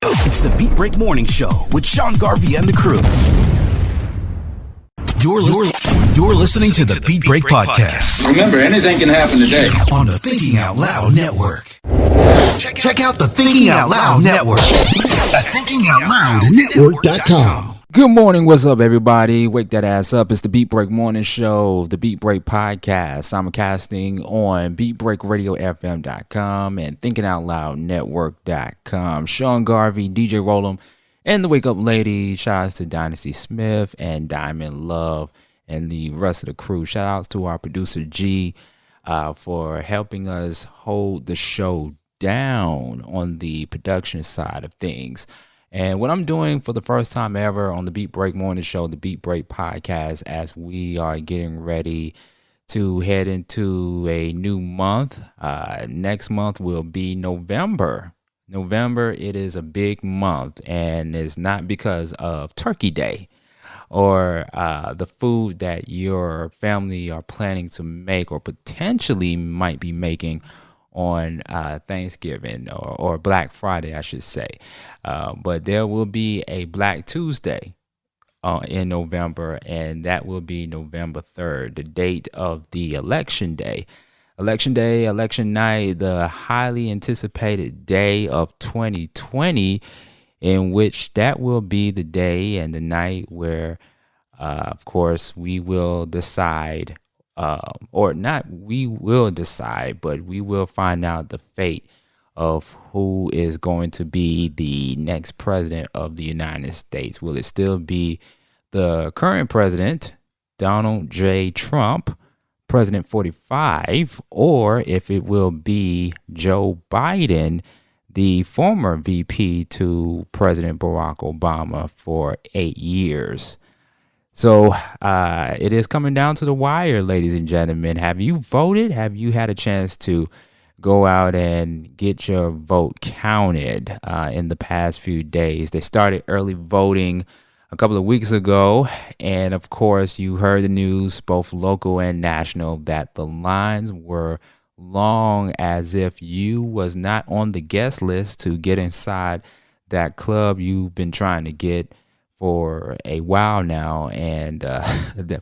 It's the Beat Break Morning Show with Sean Garvey and the crew. You're listening to the Beat Break Podcast. Remember, anything can happen today. On the Thinking Out Loud Network. Check out the Thinking Out Loud Network at thinkingoutloudnetwork.com. Good morning. What's up, everybody? Wake that ass up. It's the Beat Break Morning Show, the Beat Break Podcast. Simulcasting on BeatBreakRadioFM.com and ThinkingOutLoudNetwork.com. Sean Garvey, DJ Roll'em, and the Wake Up Lady. Shout outs to Dynasty Smith and Diamond Love and the rest of the crew. Shout outs to our producer G for helping us hold the show down on the production side of things. And what I'm doing for the first time ever on the Beat Break Morning Show, the Beat Break Podcast, as we are getting ready to head into a new month. Next month will be November. November, it is a big month, and it's not because of Turkey Day or the food that your family are planning to make or potentially might be making on Thanksgiving or Black Friday, I should say. But there will be a Black Tuesday in November, and that will be November 3rd, the date of the election day. Election day, election night, the highly anticipated day of 2020, in which that will be the day and the night where, of course, we will decide or not we will decide, but we will find out the fate of who is going to be the next president of the United States. Will it still be the current president, Donald J. Trump, President 45, or if it will be Joe Biden, the former VP to President Barack Obama for 8 years? So it is coming down to the wire, ladies and gentlemen. Have you voted? Have you had a chance to go out and get your vote counted in the past few days? They started early voting a couple of weeks ago. And of course, you heard the news, both local and national, that the lines were long, as if you was not on the guest list to get inside that club you've been trying to get for a while now. And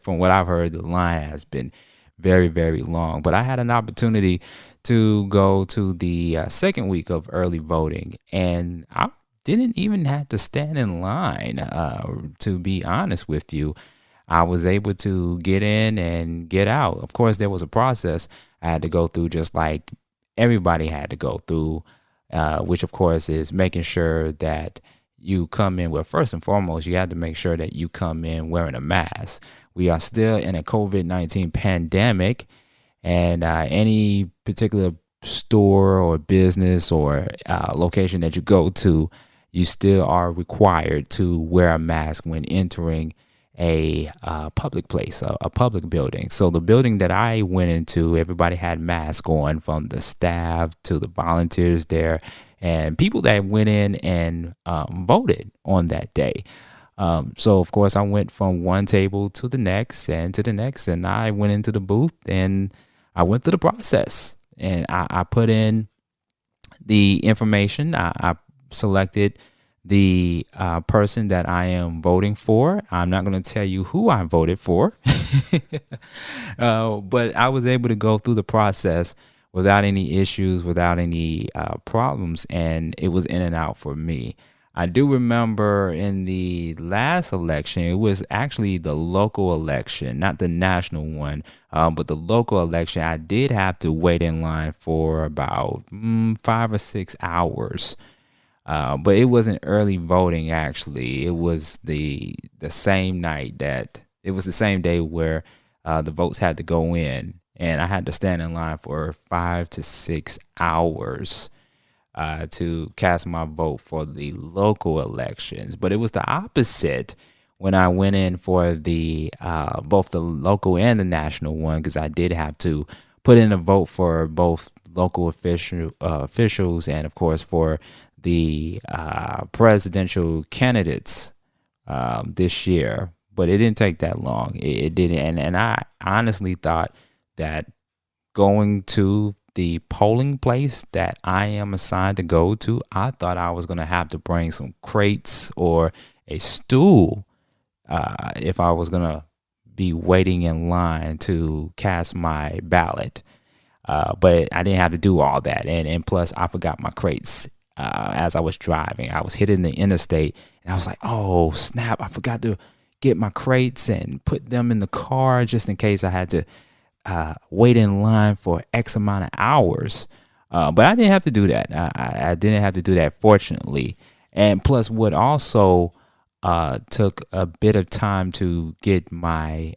from what I've heard, the line has been very, very long. But I had an opportunity to go to the second week of early voting, and I didn't even have to stand in line, to be honest with you. I was able to get in and get out. Of course, there was a process I had to go through, just like everybody had to go through, which, of course, is making sure that you come in. Well, first and foremost, you have to make sure that you come in wearing a mask. We are still in a COVID-19 pandemic, and any particular store or business or location that you go to, you still are required to wear a mask when entering a public place, a public building. So the building that I went into, everybody had masks on, from the staff to the volunteers there and people that went in and voted on that day. So, of course, I went from one table to the next and to the next, and I went into the booth and I went through the process, and I put in the information. I selected the person that I am voting for. I'm not going to tell you who I voted for, but I was able to go through the process without any issues, without any problems, and it was in and out for me. I do remember in the last election, it was actually the local election, not the national one, but the local election. I did have to wait in line for about 5 or 6 hours. But it wasn't early voting, actually. It was the same night that it was the same day where the votes had to go in. And I had to stand in line for 5 to 6 hours to cast my vote for the local elections. But it was the opposite when I went in for the both the local and the national one, because I did have to put in a vote for both local officials and, of course, for the presidential candidates this year. But it didn't take that long. It didn't. And I honestly thought that going to the polling place that I am assigned to go to, I thought I was going to have to bring some crates or a stool if I was going to be waiting in line to cast my ballot. But I didn't have to do all that. And plus, I forgot my crates as I was driving. I was hitting the interstate, and I was like, oh, snap, I forgot to get my crates and put them in the car just in case I had to wait in line for X amount of hours. But I didn't have to do that. I didn't have to do that, fortunately. And plus, what also took a bit of time to get my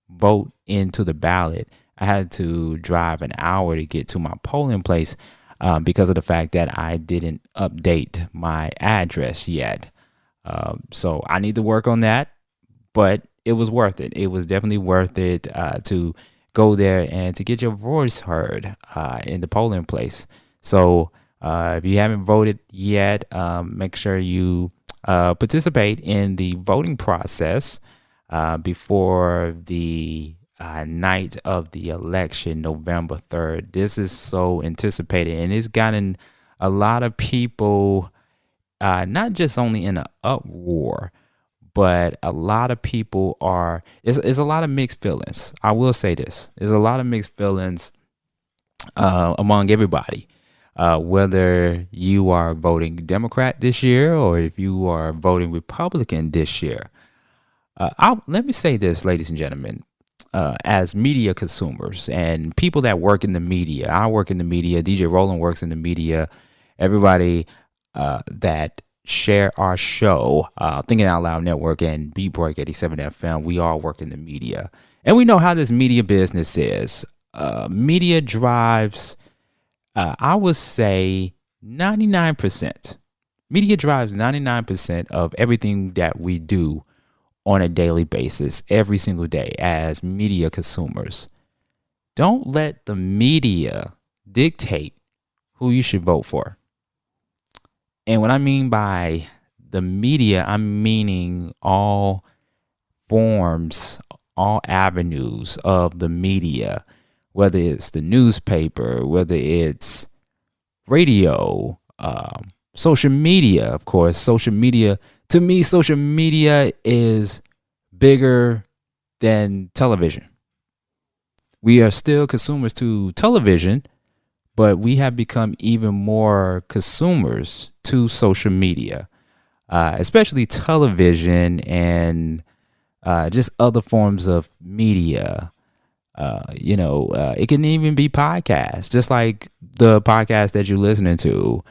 vote into the ballot, I had to drive an hour to get to my polling place because of the fact that I didn't update my address yet. So I need to work on that, but it was worth it. It was definitely worth it to go there and to get your voice heard in the polling place. So if you haven't voted yet, make sure you participate in the voting process before the night of the election, November 3rd. This is so anticipated, and it's gotten a lot of people not just only in an uproar, but a lot of people are, it's a lot of mixed feelings. I will say this. There's a lot of mixed feelings among everybody, whether you are voting Democrat this year or if you are voting Republican this year. Let me say this, ladies and gentlemen. As media consumers and people that work in the media, I work in the media, DJ Roland works in the media, everybody that share our show, Thinking Out Loud Network and Beat Break 87 FM, we all work in the media. And we know how this media business is. Media drives, I would say 99%. Media drives 99% of everything that we do on a daily basis, every single day as media consumers. Don't let the media dictate who you should vote for. And what I mean by the media, I'm meaning all forms, all avenues of the media, whether it's the newspaper, whether it's radio, social media, of course. Social media, to me, social media is bigger than television. We are still consumers to television, but we have become even more consumers to social media, especially television and just other forms of media. It can even be podcasts, just like the podcast that you're listening to.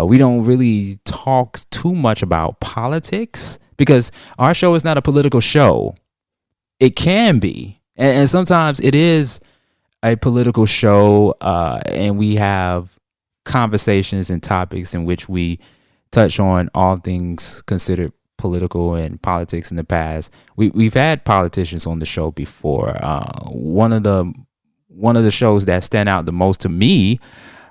We don't really talk too much about politics because our show is not a political show. It can be, and sometimes it is a political show, and we have conversations and topics in which we touch on all things considered political and politics in the past. We've had politicians on the show before. One of the shows that stand out the most to me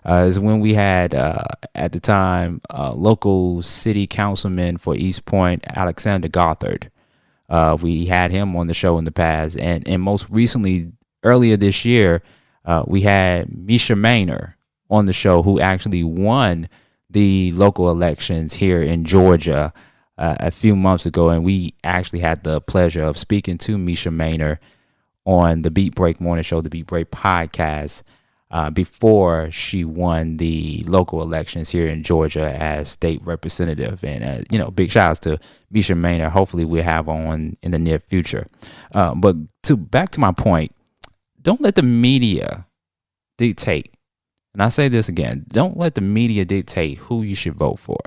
is when we had at the time local city councilman for East Point, Alexander Gothard. We had him on the show in the past, and most recently, earlier this year, we had Misha Maynor on the show, who actually won the local elections here in Georgia a few months ago, and we actually had the pleasure of speaking to Misha Maynor on the Beat Break Morning Show, the Beat Break podcast, before she won the local elections here in Georgia as state representative. And big shout outs to Misha Maynor. Hopefully we'll have on in the near future. But back to my point, don't let the media dictate. And I say this again, don't let the media dictate who you should vote for.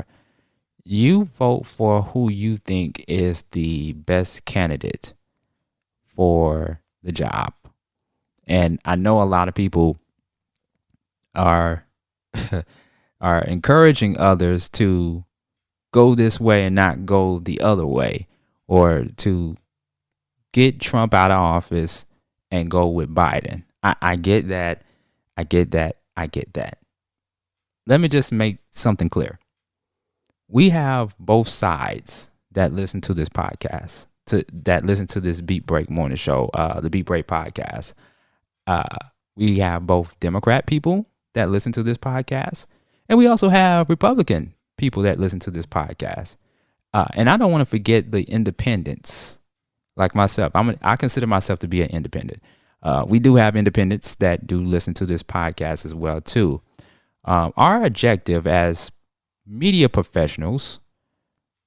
You vote for who you think is the best candidate for the job. And I know a lot of people are encouraging others to go this way and not go the other way, or to get Trump out of office and go with Biden. I get that. I get that. Let me just make something clear. We have both sides that listen to this podcast, that listen to this Beat Break Morning Show, the Beat Break podcast. We have both Democrat people that listen to this podcast, and we also have Republican people that listen to this podcast. And I don't want to forget the independents like myself. I consider myself to be an independent. We do have independents that do listen to this podcast as well, too. Our objective as media professionals,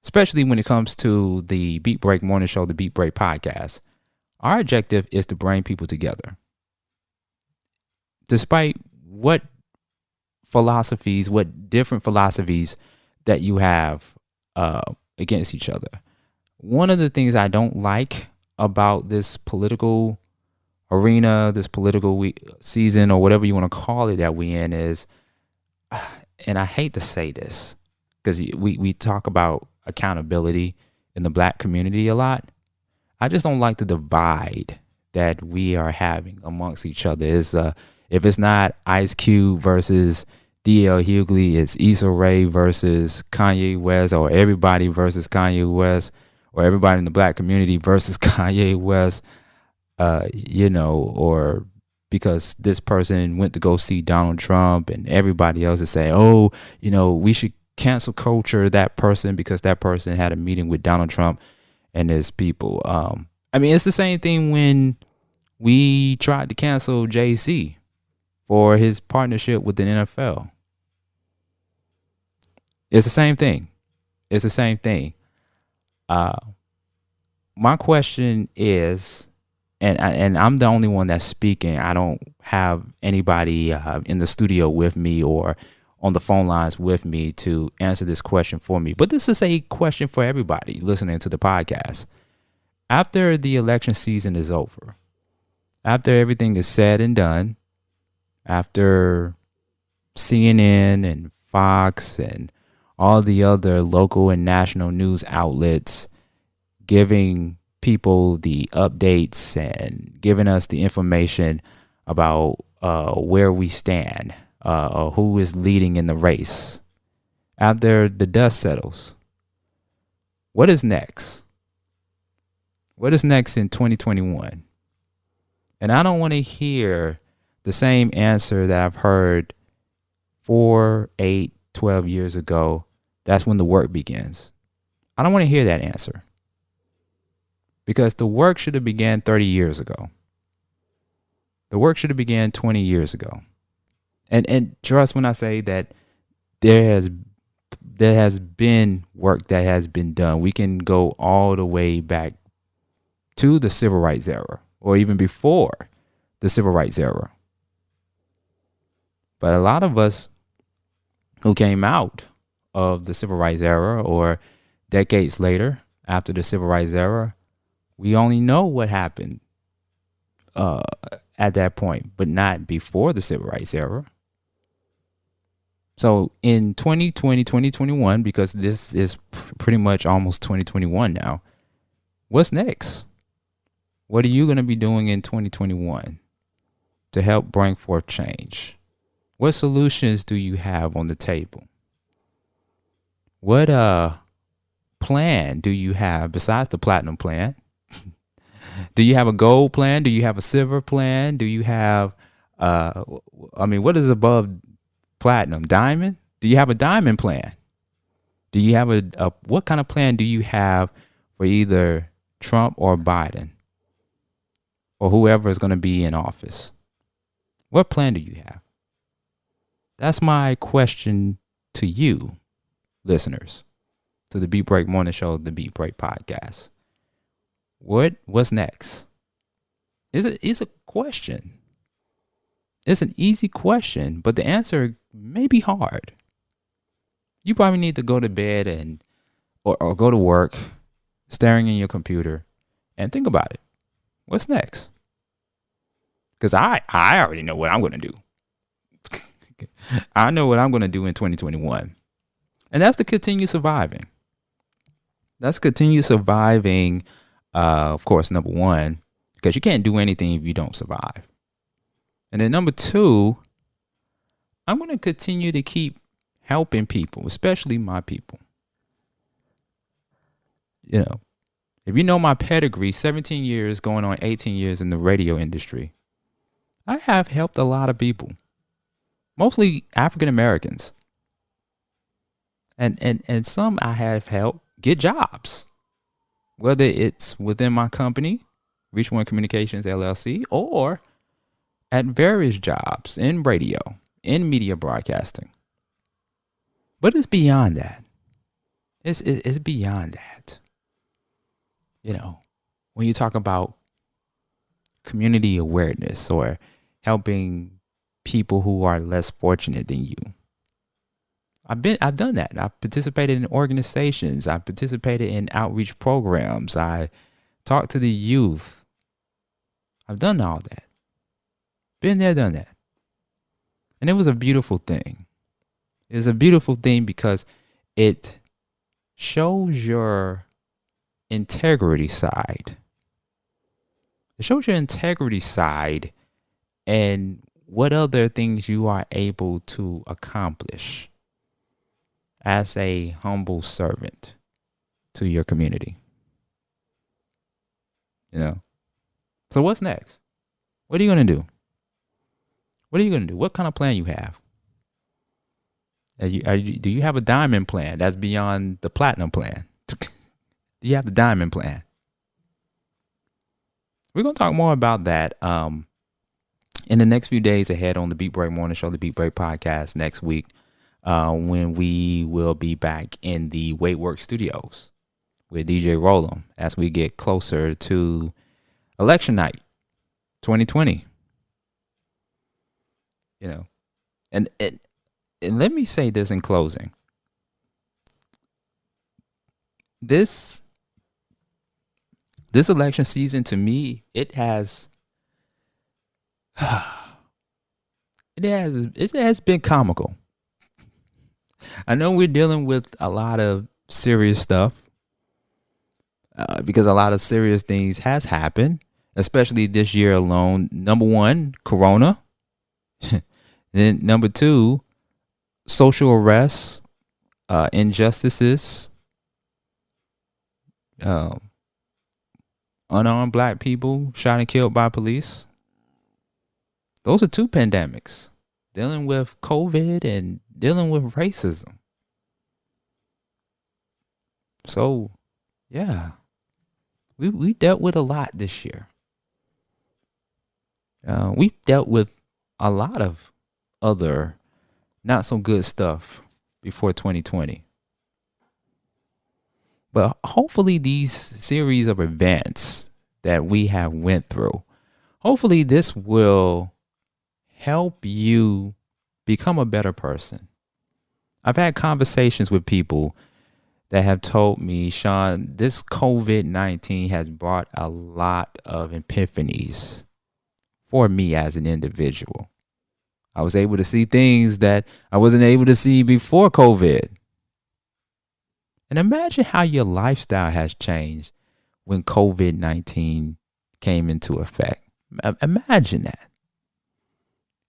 especially when it comes to the Beat Break Morning Show, the Beat Break podcast, our objective is to bring people together. Despite what different philosophies that you have against each other. One of the things I don't like about this political arena, this political season, or whatever you want to call it that we in is, and I hate to say this because we talk about accountability in the black community a lot. I just don't like the divide that we are having amongst each other. If it's not Ice Cube versus D.L. Hughley, it's Issa Rae versus Kanye West, or everybody versus Kanye West, or everybody in the black community versus Kanye West, or because this person went to go see Donald Trump and everybody else is saying, we should cancel culture that person because that person had a meeting with Donald Trump and his people. It's the same thing when we tried to cancel Jay-Z for his partnership with the NFL. It's the same thing. My question is, and I'm the only one that's speaking. I don't have anybody in the studio with me or on the phone lines with me to answer this question for me. But this is a question for everybody listening to the podcast. After the election season is over, after everything is said and done, after CNN and Fox and all the other local and national news outlets giving people the updates and giving us the information about where we stand, or who is leading in the race, after the dust settles, what is next? What is next in 2021? And I don't want to hear the same answer that I've heard 4, 8, 12 years ago. That's when the work begins. I don't want to hear that answer. Because the work should have began 30 years ago. The work should have began 20 years ago. And trust when I say that there has been work that has been done. We can go all the way back to the civil rights era, or even before the civil rights era. But a lot of us who came out of the civil rights era or decades later after the civil rights era, we only know what happened at that point, but not before the civil rights era. So in 2020, 2021, because this is pretty much almost 2021 now, what's next? What are you going to be doing in 2021 to help bring forth change? What solutions do you have on the table? What plan do you have besides the platinum plan? Do you have a gold plan? Do you have a silver plan? Do you have, what is above platinum? Diamond? Do you have a diamond plan? Do you have what kind of plan do you have for either Trump or Biden or whoever is going to be in office? What plan do you have? That's my question to you, listeners, to the Beat Break Morning Show, the Beat Break Podcast. What's next? It's a question. It's an easy question, but the answer may be hard. You probably need to go to bed or go to work, staring in your computer, and think about it. What's next? Because I already know what I'm going to do. I know what I'm going to do in 2021. And that's to continue surviving. That's continue surviving, of course, number one, because you can't do anything if you don't survive. And then number two, I'm going to continue to keep helping people, especially my people. If you know my pedigree, 17 years going on 18 years in the radio industry, I have helped a lot of people, mostly African Americans. And some I have helped get jobs, whether it's within my company, Reach One Communications LLC, or at various jobs in radio, in media broadcasting. But it's beyond that. It's beyond that. You know, when you talk about community awareness or helping people who are less fortunate than you. I've done that. I've participated in organizations. I've participated in outreach programs. I talked to the youth. I've done all that. Been there, done that. And it was a beautiful thing. It was a beautiful thing because it shows your integrity side. It shows your integrity side and what other things you are able to accomplish as a humble servant to your community. You know? So what's next? What are you going to do? What are you going to do? What kind of plan you have? Do you have a diamond plan that's beyond the platinum plan? Do you have the diamond plan? We're going to talk more about that in the next few days ahead on the Beat Break Morning Show, the Beat Break Podcast next week, when we will be back in the WadeWorksStudios with DJ Rollum as we get closer to election night 2020. You know, and let me say this in closing. This election season, to me, it has been comical. I know we're dealing with a lot of serious stuff because a lot of serious things has happened, especially this year alone. Number one, Corona. Then number two, social arrests, injustices, unarmed black people shot and killed by police. Those are two pandemics. Dealing with COVID and dealing with racism. So, yeah, we dealt with a lot this year. We've dealt with a lot of other not so good stuff before 2020. But hopefully these series of events that we have went through, hopefully this will help you become a better person. I've had conversations with people that have told me, Sean, this COVID-19 has brought a lot of epiphanies for me as an individual. I was able to see things that I wasn't able to see before COVID. And imagine how your lifestyle has changed when COVID-19 came into effect. Imagine that.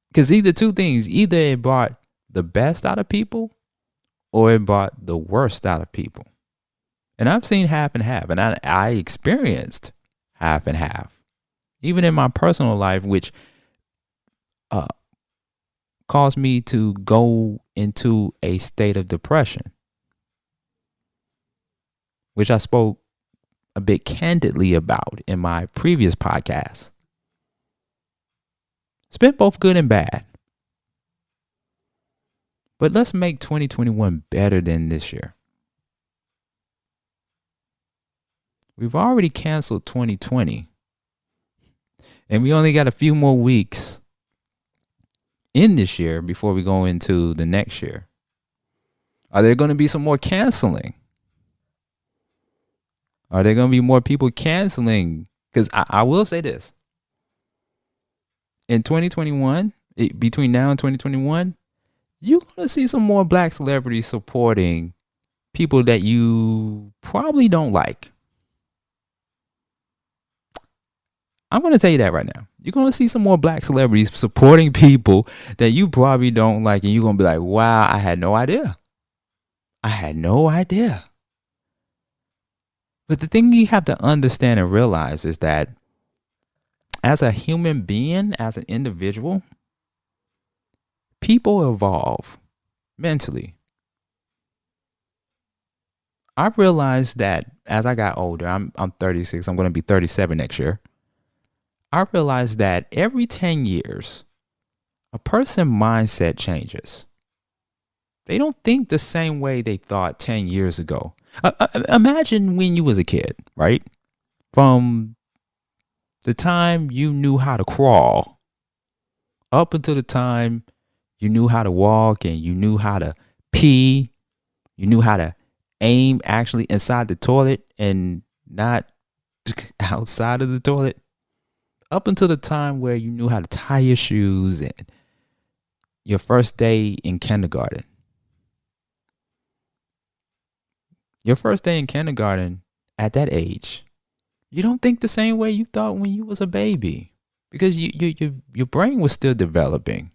Because either two things, either it brought the best out of people or it brought the worst out of people. And I've seen half and half, and I experienced half and half. Even in my personal life, which caused me to go into a state of depression, which I spoke a bit candidly about in my previous podcast. It's been both good and bad. But let's make 2021 better than this year. We've already canceled 2020. And we only got a few more weeks in this year before we go into the next year. Are there going to be some more canceling? Are there going to be more people canceling? Because I will say this. In 2021, between now and 2021, you're going to see some more black celebrities supporting people that you probably don't like. I'm going to tell you that right now. You're going to see some more black celebrities supporting people that you probably don't like. And you're going to be like, wow, I had no idea. I had no idea. But the thing you have to understand and realize is that as a human being, as an individual, people evolve mentally. I realized that as I got older, I'm 36, I'm going to be 37 next year. I realized that every 10 years, a person's mindset changes. They don't think the same way they thought 10 years ago. Imagine when you was a kid, right? From the time you knew how to crawl up until the time you knew how to walk and you knew how to pee, you knew how to aim actually inside the toilet and not outside of the toilet, up until the time where you knew how to tie your shoes and your first day in kindergarten. Your first day in kindergarten at that age, you don't think the same way you thought when you was a baby because your brain was still developing.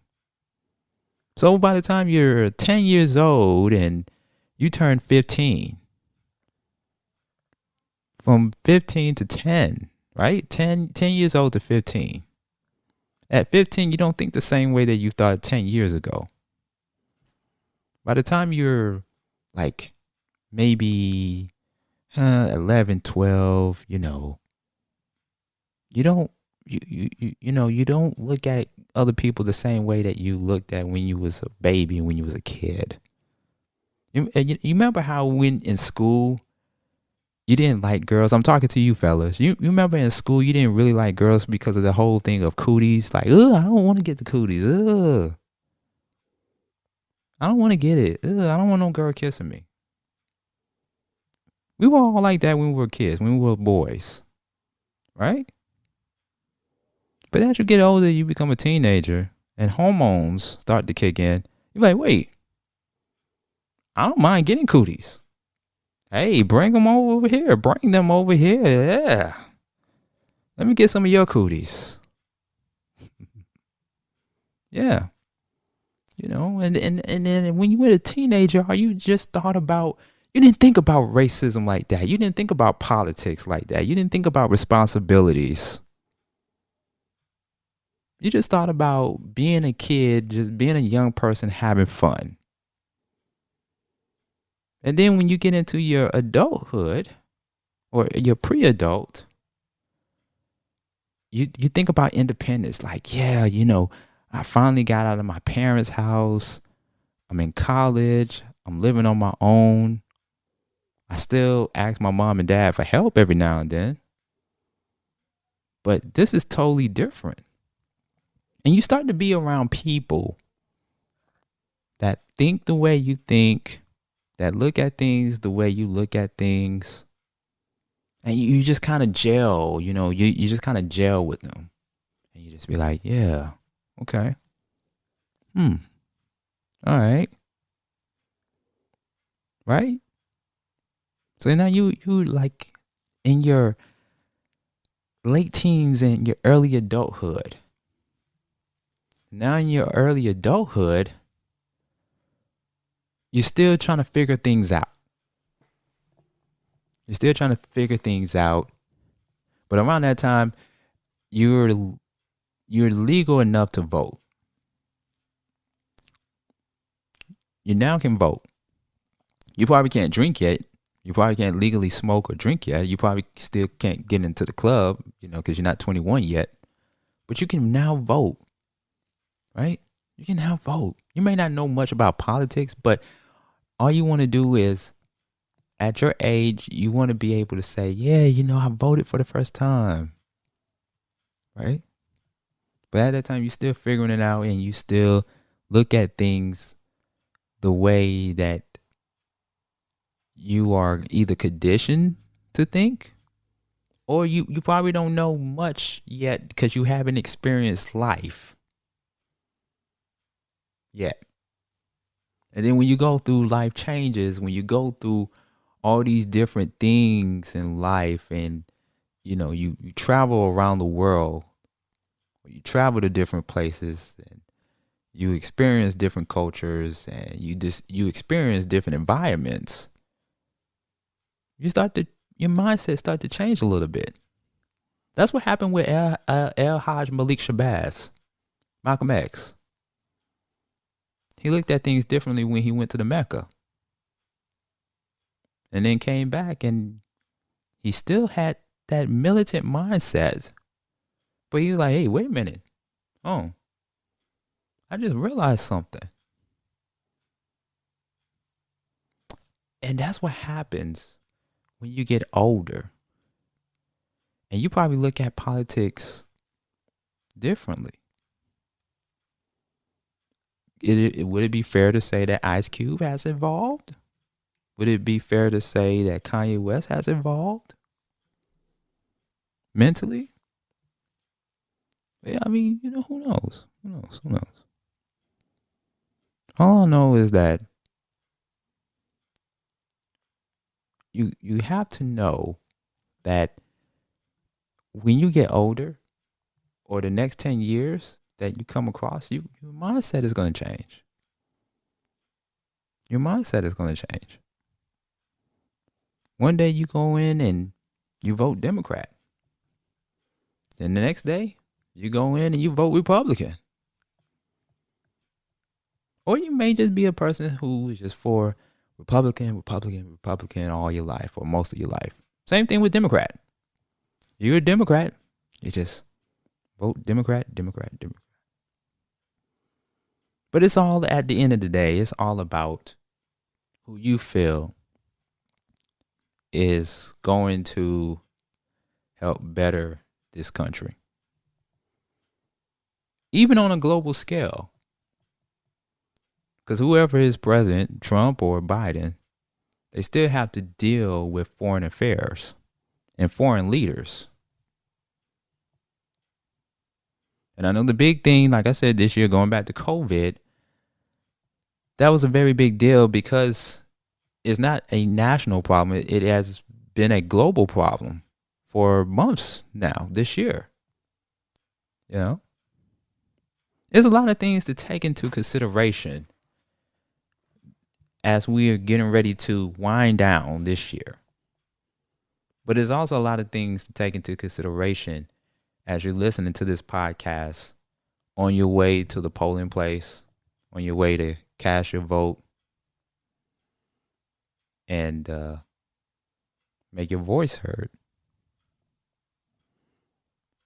So by the time you're 10 years old and you turn 15, from 15 to 10, right? 10 years old to 15. At 15, you don't think the same way that you thought 10 years ago. By the time you're like maybe 11, 12, you don't you don't look at other people the same way that you looked at when you was a baby and when you was a kid. You remember how when in school you didn't like girls? I'm talking to you fellas. You remember in school you didn't really like girls because of the whole thing of cooties? Like, I don't want to get the cooties. I don't want to get it. I don't want no girl kissing me. We were all like that when we were kids, when we were boys. Right? But as you get older, you become a teenager and hormones start to kick in. You're like, wait, I don't mind getting cooties. Hey, bring them over here. Bring them over here. Yeah. Let me get some of your cooties. Yeah. And then when you were a teenager, you just thought about, you didn't think about racism like that. You didn't think about politics like that. You didn't think about responsibilities. You just thought about being a kid, just being a young person, having fun. And then when you get into your adulthood or your pre-adult, you think about independence. Like, yeah, I finally got out of my parents' house. I'm in college. I'm living on my own. I still ask my mom and dad for help every now and then. But this is totally different. And you start to be around people that think the way you think, that look at things the way you look at things. And you just kind of gel, you just kind of gel with them. And you just be like, yeah, okay. All right. Right? So now you like in your late teens and your early adulthood. Now in your early adulthood, you're still trying to figure things out. You're still trying to figure things out. But around that time, you're legal enough to vote. You now can vote. You probably can't drink yet. You probably can't legally smoke or drink yet. You probably still can't get into the club, because you're not 21 yet. But you can now vote, right? You can now vote. You may not know much about politics, but all you want to do is, at your age, you want to be able to say, yeah, I voted for the first time, right? But at that time, you're still figuring it out and you still look at things the way that you are either conditioned to think, or you probably don't know much yet because you haven't experienced life yet. And then when you go through life changes, when you go through all these different things in life and, you travel around the world, or you travel to different places and you experience different cultures and you experience different environments, your mindset start to change a little bit. That's what happened with El Hajj Malik Shabazz, Malcolm X. He looked at things differently when he went to the Mecca. And then came back and he still had that militant mindset. But he was like, hey, wait a minute. Oh, I just realized something. And that's what happens when you get older. And you probably look at politics differently. Would it be fair to say that Ice Cube has evolved? Would it be fair to say that Kanye West has evolved mentally? Yeah, I mean, who knows? Who knows? All I know is that you have to know that when you get older, or the next 10 years that you come across, your mindset is going to change. Your mindset is going to change. One day you go in and you vote Democrat. Then the next day you go in and you vote Republican. Or you may just be a person who is just for Republican all your life, or most of your life. Same thing with Democrat. You're a Democrat. You just vote Democrat. But it's all, at the end of the day, it's all about who you feel is going to help better this country. Even on a global scale. Because whoever is president, Trump or Biden, they still have to deal with foreign affairs and foreign leaders. And I know the big thing, like I said, this year, going back to COVID, that was a very big deal because it's not a national problem. It has been a global problem for months now, this year. There's a lot of things to take into consideration as we are getting ready to wind down this year. But there's also a lot of things to take into consideration as you're listening to this podcast on your way to the polling place, on your way to cast your vote, and make your voice heard.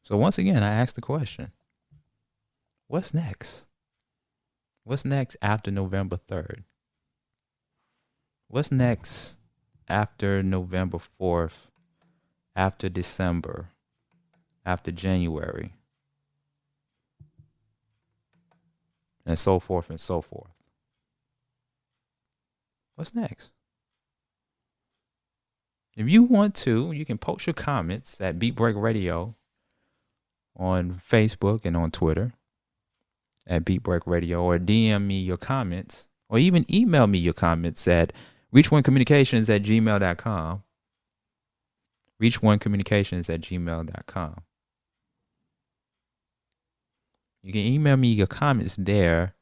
So once again, I ask the question, what's next? What's next after November 3rd? What's next after November 4th, after December, after January, and so forth and so forth? What's next? If you want to, you can post your comments at Beat Break Radio on Facebook and on Twitter at Beat Break Radio, or DM me your comments, or even email me your comments at reachoncommunications@gmail.com. reachoncommunications@gmail.com. You can email me your comments there.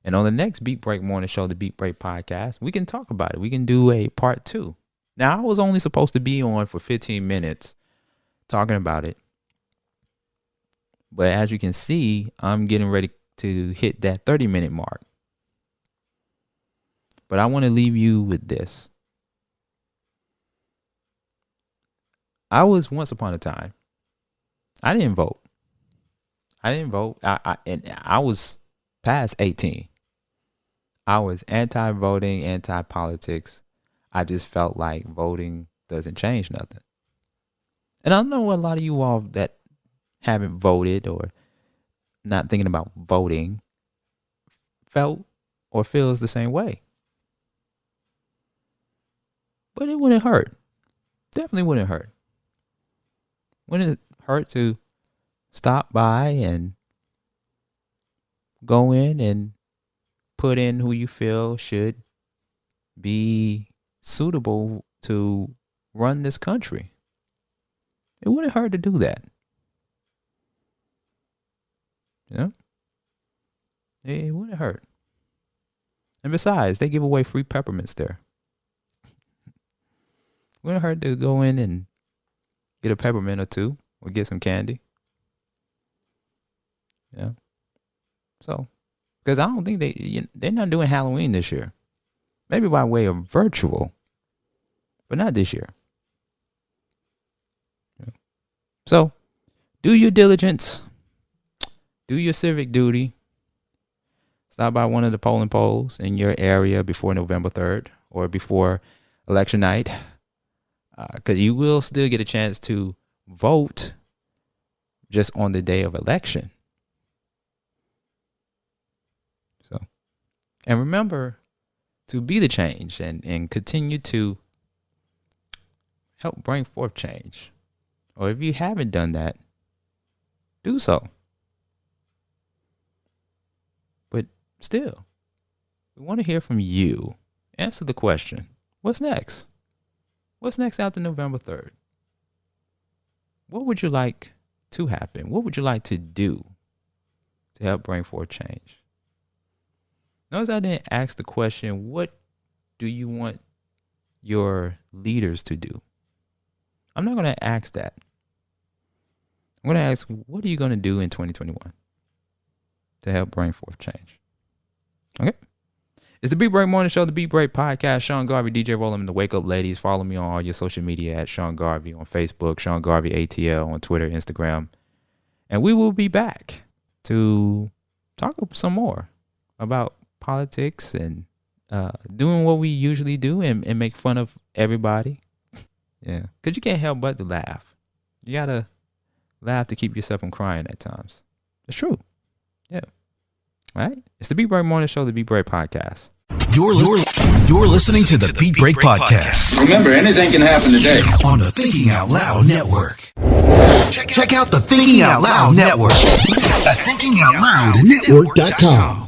And on the next Beat Break Morning Show, the Beat Break Podcast, we can talk about it. We can do a part 2. Now, I was only supposed to be on for 15 minutes talking about it. But as you can see, I'm getting ready to hit that 30-minute mark. But I want to leave you with this. I was once upon a time, I didn't vote. I was past 18. I was anti-voting, anti-politics. I just felt like voting doesn't change nothing. And I know a lot of you all that haven't voted or not thinking about voting felt or feels the same way. But it wouldn't hurt. Definitely wouldn't hurt. Wouldn't it hurt to stop by and go in and put in who you feel should be suitable to run this country? It wouldn't hurt to do that. It wouldn't hurt. And besides, they give away free peppermints there. It wouldn't hurt to go in and get a peppermint or two, or get some candy. Yeah. So, because I don't think they're not doing Halloween this year. Maybe by way of virtual, but not this year. Yeah. So, do your diligence. Do your civic duty. Stop by one of the polling polls in your area before November 3rd or before election night. Because you will still get a chance to vote just on the day of election. So, and remember to be the change and continue to help bring forth change. Or if you haven't done that, do so. But still, we want to hear from you. Answer the question. What's next? What's next after November 3rd? What would you like to happen? What would you like to do to help bring forth change? Notice I didn't ask the question, what do you want your leaders to do? I'm not going to ask that. I'm going to ask, what are you going to do in 2021 to help bring forth change? Okay? It's the Beat Break Morning Show, the Beat Break Podcast. Sean Garvey, DJ Rollum, and the Wake Up Ladies. Follow me on all your social media at Sean Garvey on Facebook, Sean Garvey ATL on Twitter, Instagram. And we will be back to talk some more about politics and doing what we usually do and make fun of everybody. Yeah, because you can't help but to laugh. You got to laugh to keep yourself from crying at times. It's true. Yeah. All right. It's the Beat Break Morning Show, the Beat Break Podcast. You're listening to the Beat Break Podcast. Remember, anything can happen today. On the Thinking Out Loud Network. Check out the Thinking Out Loud Network at thinkingoutloudnetwork.com.